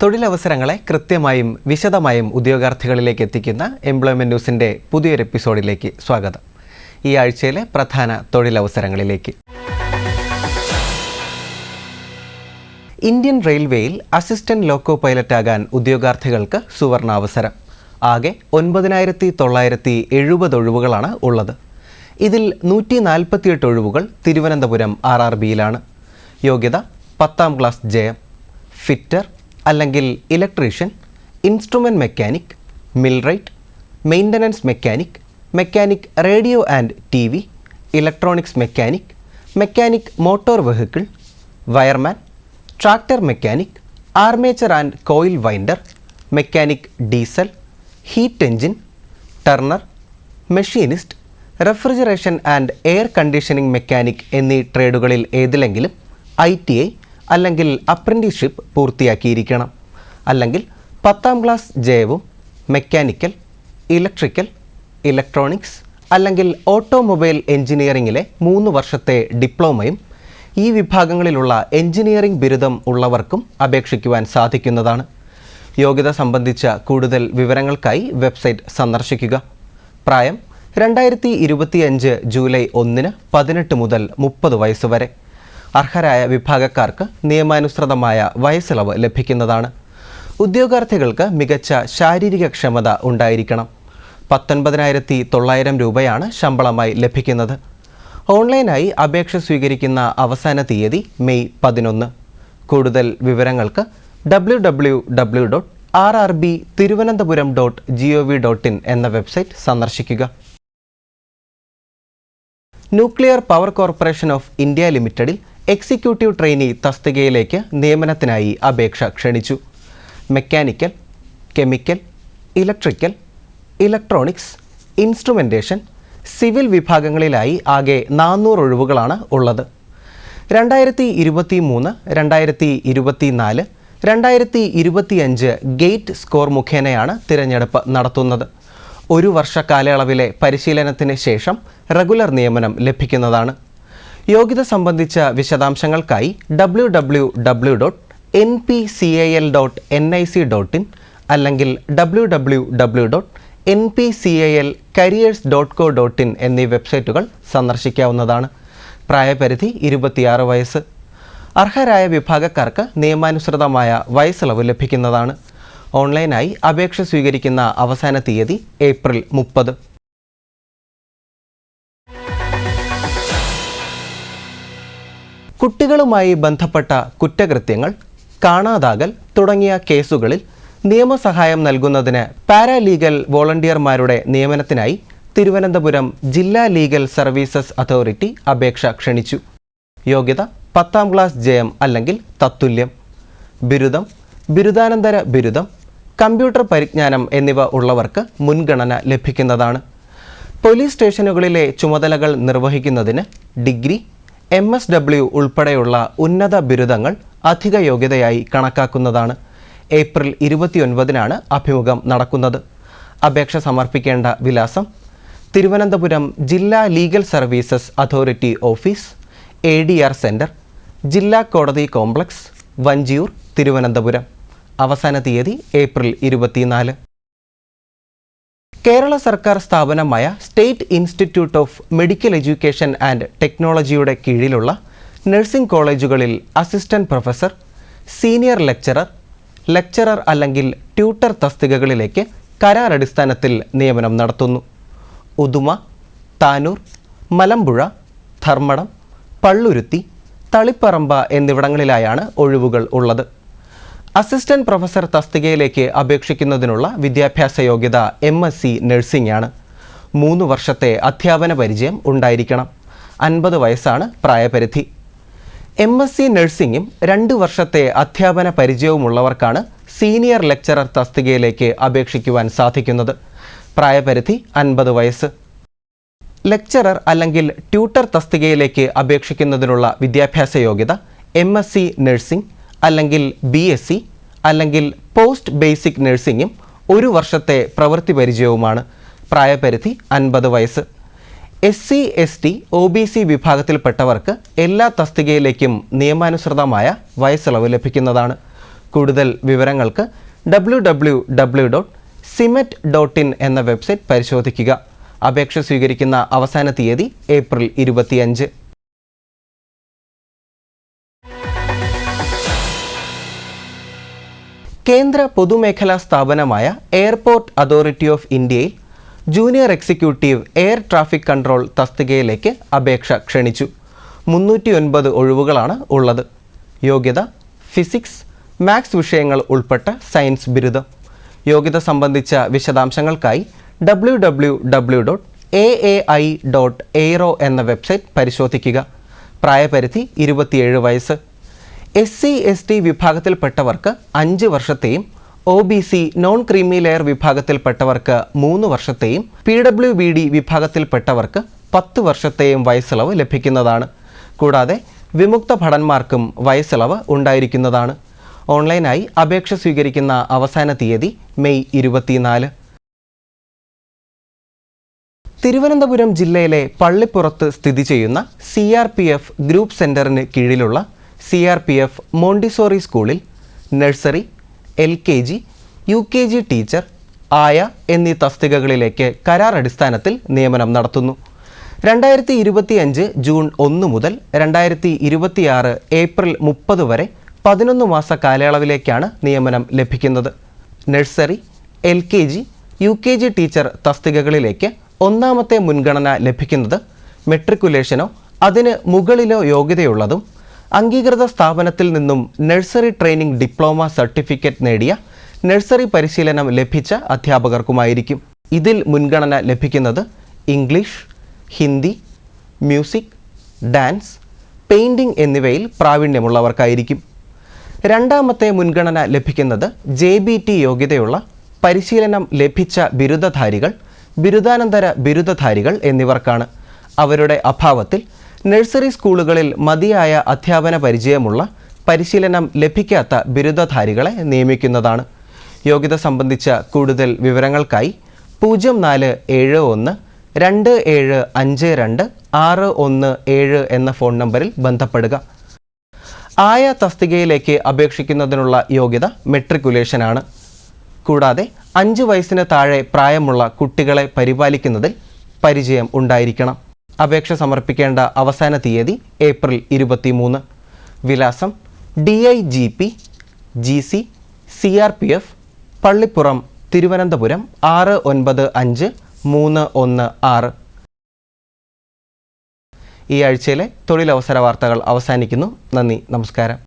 തൊഴിലവസരങ്ങളെ കൃത്യമായും വിശദമായും ഉദ്യോഗാർത്ഥികളിലേക്ക് എത്തിക്കുന്ന എംപ്ലോയ്മെന്റ് ന്യൂസിന്റെ പുതിയൊരു എപ്പിസോഡിലേക്ക് സ്വാഗതം. ഈ ആഴ്ചയിലെ പ്രധാന തൊഴിലവസരങ്ങളിലേക്ക്. ഇന്ത്യൻ റെയിൽവേയിൽ അസിസ്റ്റന്റ് ലോക്കോ പൈലറ്റാകാൻ ഉദ്യോഗാർത്ഥികൾക്ക് സുവർണാവസരം. ആകെ 9,970 ഒഴിവുകളാണ് ഉള്ളത്. ഇതിൽ 148 ഒഴിവുകൾ തിരുവനന്തപുരം RRBയിലാണ്. യോഗ്യത 10ാം ക്ലാസ് ജയം. ഫിറ്റർ അല്ലെങ്കിൽ electrician, instrument mechanic, millwright, maintenance mechanic, mechanic radio and TV, electronics mechanic, mechanic motor vehicle, wireman, tractor mechanic, armature and coil winder, mechanic diesel, heat engine, Turner, machinist, refrigeration and air conditioning mechanic എന്നീ ട്രേഡുകളിൽ ഏതിലെങ്കിലും ITI അല്ലെങ്കിൽ apprenticeship പൂർത്തിയാക്കിയിരിക്കണം. അല്ലെങ്കിൽ 10ാം class ജയവും mechanical, electrical, electronics അല്ലെങ്കിൽ automobile എഞ്ചിനീയറിംഗിലെ 3 വർഷത്തെ ഡിപ്ലോമയും ഈ വിഭാഗങ്ങളിലുള്ള engineering ബിരുദം ഉള്ളവർക്കും അപേക്ഷിക്കുവാൻ സാധിക്കുന്നതാണ്. യോഗ്യത സംബന്ധിച്ച കൂടുതൽ വിവരങ്ങൾക്കായി വെബ്സൈറ്റ് സന്ദർശിക്കുക. പ്രായം 2025 ജൂലൈ 1 18 മുതൽ 30 വയസ്സ് വരെ. അർഹരായ വിഭാഗക്കാർക്ക് നിയമാനുസൃതമായ വയസ്സിളവ് ലഭിക്കുന്നതാണ്. ഉദ്യോഗാർത്ഥികൾക്ക് മികച്ച ശാരീരിക ക്ഷമത ഉണ്ടായിരിക്കണം. 19,900 രൂപയാണ് ശമ്പളമായി ലഭിക്കുന്നത്. ഓൺലൈനായി അപേക്ഷ സ്വീകരിക്കുന്ന അവസാന തീയതി മെയ് 11. കൂടുതൽ വിവരങ്ങൾക്ക് www.rrbtiruvananthapuram.gov.in എന്ന വെബ്സൈറ്റ് സന്ദർശിക്കുക. Nuclear power corporation of India ലിമിറ്റഡിൽ എക്സിക്യൂട്ടീവ് ട്രെയിനി തസ്തികയിലേക്ക് നിയമനത്തിനായി അപേക്ഷ ക്ഷണിച്ചു. Mechanical, chemical, electrical, electronics, instrumentation, civil വിഭാഗങ്ങളിലായി ആകെ 400 ഒഴിവുകളാണ് ഉള്ളത്. 2023, 2024, 2025 ഗേറ്റ് സ്കോർ മുഖേനയാണ് തിരഞ്ഞെടുപ്പ് നടത്തുന്നത്. 1 വർഷ കാലയളവിലെ പരിശീലനത്തിന് ശേഷം റെഗുലർ നിയമനം ലഭിക്കുന്നതാണ്. യോഗ്യത സംബന്ധിച്ച വിശദാംശങ്ങൾക്കായി www.npcal.nic.in അല്ലെങ്കിൽ www.npcalcareers.co.in എന്നീ വെബ്സൈറ്റുകൾ സന്ദർശിക്കാവുന്നതാണ്. പ്രായപരിധി 26 വയസ്സ്. അർഹരായ വിഭാഗക്കാർക്ക് നിയമാനുസൃതമായ വയസ്സിളവ് ലഭിക്കുന്നതാണ്. ഓൺലൈനായി അപേക്ഷ സ്വീകരിക്കുന്ന അവസാന തീയതി ഏപ്രിൽ 30. കുട്ടികളുമായി ബന്ധപ്പെട്ട കുറ്റകൃത്യങ്ങൾ, കാണാതാകൽ തുടങ്ങിയ കേസുകളിൽ നിയമസഹായം നൽകുന്നതിന് പാരാലീഗൽ വോളണ്ടിയർമാരുടെ നിയമനത്തിനായി തിരുവനന്തപുരം ജില്ലാ ലീഗൽ സർവീസസ് അതോറിറ്റി അപേക്ഷ ക്ഷണിച്ചു. യോഗ്യത 10ാം ക്ലാസ് ജയം അല്ലെങ്കിൽ തത്തുല്യം. ബിരുദം, ബിരുദാനന്തര ബിരുദം, കമ്പ്യൂട്ടർ പരിജ്ഞാനം എന്നിവ ഉള്ളവർക്ക് മുൻഗണന ലഭിക്കുന്നതാണ്. പോലീസ് സ്റ്റേഷനുകളിലെ ചുമതലകൾ നിർവഹിക്കുന്നതിന് ഡിഗ്രി, MSW ഉൾപ്പെടെയുള്ള ഉന്നത ബിരുദങ്ങൾ അധിക യോഗ്യതയായി കണക്കാക്കുന്നതാണ്. ഏപ്രിൽ 29 അഭിമുഖം നടക്കുന്നത്. അപേക്ഷ സമർപ്പിക്കേണ്ട വിലാസം: തിരുവനന്തപുരം ജില്ലാ legal services authority office, ADR centre, ജില്ലാ കോടതി കോംപ്ലക്സ്, വഞ്ചിയൂർ, തിരുവനന്തപുരം. അവസാന തീയതി ഏപ്രിൽ 24. കേരള സർക്കാർ സ്ഥാപനമായ state institute of medical education and ടെക്നോളജിയുടെ കീഴിലുള്ള നഴ്സിംഗ് കോളേജുകളിൽ അസിസ്റ്റന്റ് പ്രൊഫസർ, സീനിയർ ലെക്ചറർ അല്ലെങ്കിൽ ട്യൂട്ടർ തസ്തികകളിലേക്ക് കരാറടിസ്ഥാനത്തിൽ നിയമനം നടത്തുന്നു. ഉദുമ, താനൂർ, മലമ്പുഴ, ധർമ്മടം, പള്ളുരുത്തി, തളിപ്പറമ്പ എന്നിവിടങ്ങളിലായാണ് ഒഴിവുകൾ ഉള്ളത്. അസിസ്റ്റന്റ് പ്രൊഫസർ തസ്തികയിലേക്ക് അപേക്ഷിക്കുന്നതിനുള്ള വിദ്യാഭ്യാസ യോഗ്യത MSc നഴ്സിംഗ് ആണ്. 3 വർഷത്തെ അധ്യാപന പരിചയം ഉണ്ടായിരിക്കണം. 50 വയസ്സാണ് പ്രായപരിധി. MSc നഴ്സിംഗും 2 വർഷത്തെ അധ്യാപന പരിചയവുമുള്ളവർക്കാണ് സീനിയർ ലെക്ചറർ തസ്തികയിലേക്ക് അപേക്ഷിക്കുവാൻ സാധിക്കുന്നത്. പ്രായപരിധി 50 വയസ്സ്. ലെക്ചറർ അല്ലെങ്കിൽ ട്യൂട്ടർ തസ്തികയിലേക്ക് അപേക്ഷിക്കുന്നതിനുള്ള വിദ്യാഭ്യാസ യോഗ്യത MSc നഴ്സിംഗ് അല്ലെങ്കിൽ BSc അല്ലെങ്കിൽ പോസ്റ്റ് ബേസിക് നഴ്സിംഗും 1 വർഷത്തെ പ്രവൃത്തി പരിചയവുമാണ്. പ്രായപരിധി 50 വയസ്സ്. SC, ST, OBC വിഭാഗത്തിൽപ്പെട്ടവർക്ക് എല്ലാ തസ്തികയിലേക്കും നിയമാനുസൃതമായ വയസ്സിളവ് ലഭിക്കുന്നതാണ്. കൂടുതൽ വിവരങ്ങൾക്ക് www.cimet.in എന്ന വെബ്സൈറ്റ് പരിശോധിക്കുക. അപേക്ഷ സ്വീകരിക്കുന്ന അവസാന തീയതി ഏപ്രിൽ 25. കേന്ദ്ര പൊതുമേഖലാ സ്ഥാപനമായ എയർപോർട്ട് അതോറിറ്റി ഓഫ് ഇന്ത്യയിൽ junior executive air traffic control തസ്തികയിലേക്ക് അപേക്ഷ ക്ഷണിച്ചു. 309 ഒഴിവുകളാണ് ഉള്ളത്. യോഗ്യത ഫിസിക്സ്, മാത്സ് വിഷയങ്ങൾ ഉൾപ്പെട്ട സയൻസ് ബിരുദം. യോഗ്യത സംബന്ധിച്ച വിശദാംശങ്ങൾക്കായി www.aai.aero എന്ന വെബ്സൈറ്റ് പരിശോധിക്കുക. പ്രായപരിധി 27 വയസ്സ്. SC/ST വിഭാഗത്തിൽപ്പെട്ടവർക്ക് 5 വർഷത്തെയും OBC നോൺ ക്രീമി ലെയർ വിഭാഗത്തിൽപ്പെട്ടവർക്ക് 3 വർഷത്തെയും PWBD വിഭാഗത്തിൽപ്പെട്ടവർക്ക് 10 വർഷത്തെയും വയസ്സിളവ് ലഭിക്കുന്നതാണ്. കൂടാതെ വിമുക്ത ഭടന്മാർക്കും വയസ്സിളവ് ഉണ്ടായിരിക്കുന്നതാണ്. ഓൺലൈനായി അപേക്ഷ സ്വീകരിക്കുന്ന അവസാന തീയതി മെയ് 24. തിരുവനന്തപുരം ജില്ലയിലെ പള്ളിപ്പുറത്ത് സ്ഥിതി ചെയ്യുന്ന CRPF ഗ്രൂപ്പ് സെന്ററിന് കീഴിലുള്ള CRPF മോണ്ടിസോറി സ്കൂളിൽ നഴ്സറി, LKG, UKG ടീച്ചർ, ആയ എന്നീ തസ്തികകളിലേക്ക് കരാർ അടിസ്ഥാനത്തിൽ നിയമനം നടത്തുന്നു. 2025 ജൂൺ 1 മുതൽ 2026 ഏപ്രിൽ 30 വരെ 11 മാസ കാലയളവിലേക്കാണ് നിയമനം ലഭിക്കുന്നത്. നഴ്സറി, LKG, UKG ടീച്ചർ തസ്തികകളിലേക്ക് ഒന്നാമത്തെ മുൻഗണന ലഭിക്കുന്നത് മെട്രിക്കുലേഷനോ അതിന് മുകളിലോ യോഗ്യതയുള്ളതും അംഗീകൃത സ്ഥാപനത്തിൽ നിന്നും നഴ്സറി ട്രെയിനിംഗ് ഡിപ്ലോമ സർട്ടിഫിക്കറ്റ് നേടിയ നഴ്സറി പരിശീലനം ലഭിച്ച അധ്യാപകർക്കുമായിരിക്കും. ഇതിൽ മുൻഗണന ലഭിക്കുന്നത് English, Hindi, music, dance, painting എന്നിവയിൽ പ്രാവീണ്യമുള്ളവർക്കായിരിക്കും. രണ്ടാമത്തെ മുൻഗണന ലഭിക്കുന്നത് JBT യോഗ്യതയുള്ള പരിശീലനം ലഭിച്ച ബിരുദധാരികൾ, ബിരുദാനന്തര ബിരുദധാരികൾ എന്നിവർക്കാണ്. അവരുടെ അഭാവത്തിൽ നഴ്സറി സ്കൂളുകളിൽ മതിയായ അധ്യാപന പരിചയമുള്ള പരിശീലനം ലഭിക്കാത്ത ബിരുദധാരികളെ നിയമിക്കുന്നതാണ്. യോഗ്യത സംബന്ധിച്ച കൂടുതൽ വിവരങ്ങൾക്കായി 047127526117 എന്ന ഫോൺ നമ്പറിൽ ബന്ധപ്പെടുക. ആയ തസ്തികയിലേക്ക് അപേക്ഷിക്കുന്നതിനുള്ള യോഗ്യത മെട്രിക്കുലേഷനാണ്. കൂടാതെ 5 വയസ്സിന് താഴെ പ്രായമുള്ള കുട്ടികളെ പരിപാലിക്കുന്നതിൽ പരിചയം ഉണ്ടായിരിക്കണം. അപേക്ഷ സമർപ്പിക്കേണ്ട അവസാന തീയതി ഏപ്രിൽ 23. വിലാസം DIGP GC CRPF Pallippuram, Thiruvananthapuram 695316. ഈ ആഴ്ചയിലെ തൊഴിലവസര വാർത്തകൾ അവസാനിക്കുന്നു. നന്ദി, നമസ്കാരം.